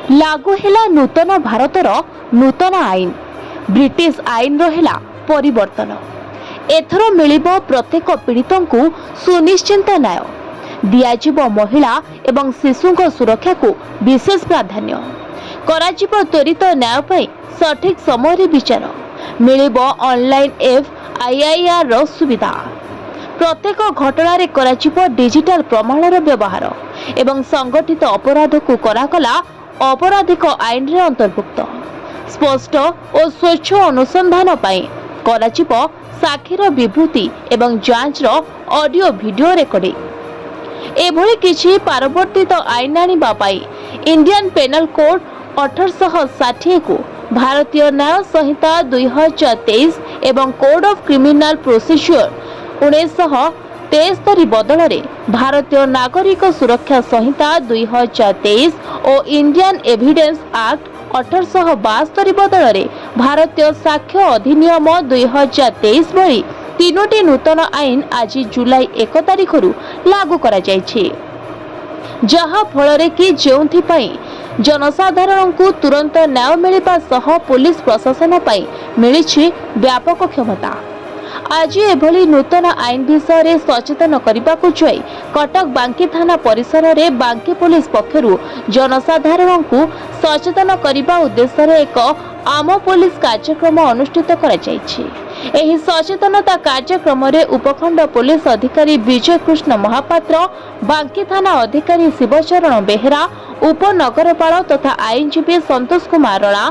लागू हेला नूतन भारतर नूतन आईन ब्रिटिश आईन रहिला परिवर्तन। एथर मिलिबो प्रत्येक पीड़ितों को सुनिश्चित न्याय दियाजिबो महिला एवं शिशुंक सुरक्षा को विशेष प्राधान्य कराजिबो त्वरित न्याय पई सठिक समय विचार मिलिबो ऑनलाइन FIR रो सुविधा प्रत्येक घटना कराजिबो डिजिटल प्रमाणर व्यवहार एवं संगठित अपराध को करागला अपराधिक आईन रे अंतर्भुक्त स्पष्ट और स्वच्छ अनुसंधान पाई कराजिबो साक्षीर विवृत्ति एवं जांच रो ऑडियो वीडियो रेकर्डिंग एभली किछि पारवर्तित आईन आनिबा पाई इंडियन पेनल कोड 1860 को भारतीय न्याय संहिता 2023 एवं कोड ऑफ क्रिमिनल प्रोसीजर 1973 बदल रे भारतीय नागरिक सुरक्षा संहिता 2023 और इंडियन एविडेंस एक्ट 1872 बदल रे भारतीय साक्ष्य अधिनियम 2023 भली तीनोटी नूतन आईन आज जुलाई 1 तारिख लागू करा जायछि जहा फल कि जेउथि जनसाधारण को तुरंत न्याय मिलवा सह पुलिस प्रशासन मिली व्यापक क्षमता। आज एभली नूतन आईन विषय सचेतन करने को जाई कटक बांकी थाना परिसर में बांकी पुलिस पक्षरु जनसाधारण को सचेतन करने उद्देश्य एक आम पुलिस कार्यक्रम अनुष्ठित करा जायछि। एही सचेतनता कार्यक्रम रे उपखंड पुलिस अधिकारी विजय कृष्ण महापात्र बांकी थाना अधिकारी शिवचरण बेहरा उपनगरपाल तथा आईनजीवी संतोष कुमार राणा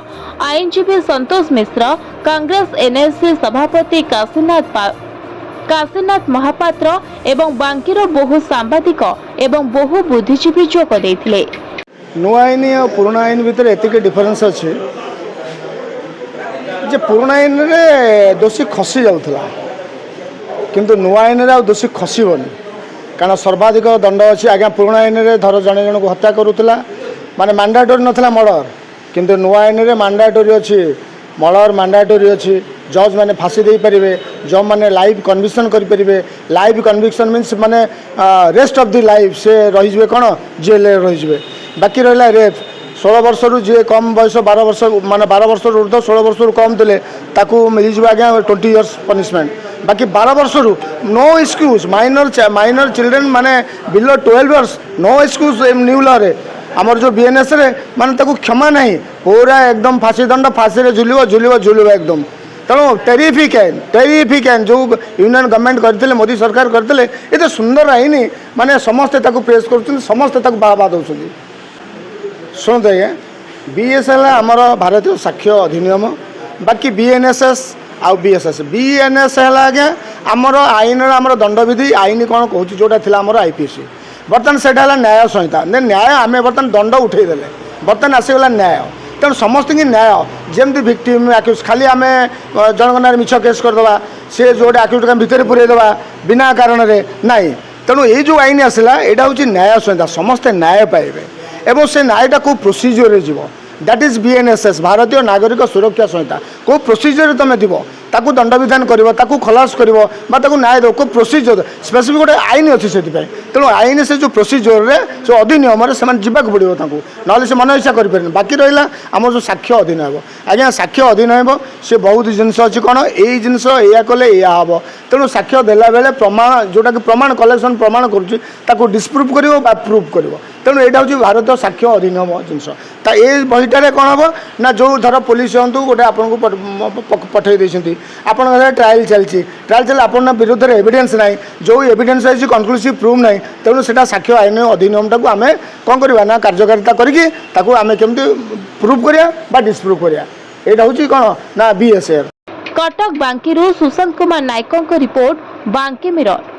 आईनजीवी संतोष मिश्र कांग्रेस NSC सभापति काशीनाथ महापात्र एवं बांकीर बहु सांबादिक एवं बहु बुद्धिजीवी जोग देथिले। नुआ आईन और पुराना आईन भितर एतिके डिफरेंस अच्छे जे पुराना आईन रे दोषी खसी जाउथला किंतु नुआ आईन रे दोषी खसीबनी कारण सर्वाधिक दंड अच्छी। आज्ञा पुराना आईन रे धर जने जन को हत्या करूला माने मैंडेटरी नथला मर्डर किंतु नुआ आईन रे मैंडेटरी अच्छी मर्डर मैंडेटरी अच्छी जज मैंने फांसी दे पारे जज मैंने लाइव कन्विक्शन करें लाइव कन्विक्शन मीन्स माने रेस्ट ऑफ द लाइफ से रही कौन जेल रही बाकी रहा रेप 16 वर्ष रु जी कम बयस 12 वर्ष माने 12 वर्ष ऊर्ध 16 वर्ष रु कम थे मिल आज्ञा 20 इयर्स पनिशमेंट बाकी 12 वर्ष रु नो एक्सक्यूज माइनर चिल्ड्रेन माने below 12 years no excuse new law रे आमर जो BNS रे माने ताकू क्षमा नहीं पूरा एकदम फांसी दंड फांसी रे झुलिव एकदम तेणु टेरिफिक आईन जो यूनियन गवर्नमेंट करते मोदी सरकार करते ये सुंदर आईन माने समस्ते ताकू प्रेस कर समस्ते ताकू बाबा दौरान शुणते आज्ञा BS है आमर भारतीय साक्ष्य अधिनियम बाकी BNSS आउ BNS है आज्ञा आमर आईन आमर दंडविधि आईन कौन कहूँ जोटा थी आमर IPC बर्तमान से न्याय संहिता न्याय आम बर्तमान दंड उठेदेले बर्तमान आसीगला न्याय तेणु समस्त की न्याय जमी भिक्टिम आक्यूज खाली आम जन ना मिछ केस करदे सी जो आक्यूज भितर पुरेदेवा बिना कारण ना तेणु ये जो आईन आसला यहाँ हूँ न्याय संहिता समस्ते न्याय पाइबे एवं से न्यायटा को प्रोसीजर रे जीवो दैट इज BNSS भारतीय नागरिक सुरक्षा संहिता को प्रोसीजर तुम दिव ताकू दंड विधान कर खलास कर न्याय दो को प्रोसीजर स्पेसिफिक गोटे आईन अच्छी से तेणु आईन से जो प्रोसीजर रे जो अधिनियम से जावाक पड़ो ना से मन इच्छा करें बाकी रहा आम जो साक्ष्य अधीन हो आज्ञा साक्ष्य अधीन हो सी बहुत जिनस अच्छी कौन यही जिनस या कले या हम तेणु साक्ष्य देला बेले प्रमाण जोटा कि प्रमाण कलेक्शन प्रमाण करुँच डिस्प्रूव कर प्रूव कर तेणु यहाँ हूँ भारत साक्ष्य अधिनियम जिनस ये बहीटार कौन हम ना जो धर पुलिस हूँ गोटे आपन को पठे देती आपण ट्रायल चलती आप विरुद्ध एविडेंस ना जो एविडेंस है कनक्लूसिव प्रूफ ना तेणु से साक्ष्य आईन अधिनियम टाक आम कौन करवा ना कार्यकारिता करके केमती प्रूफ करा डिस्प्रूव करा यहाँ हूँ कौन ना BSR। कटक बांकी सुशांत कुमार नायकों रिपोर्ट बांकी मिरर।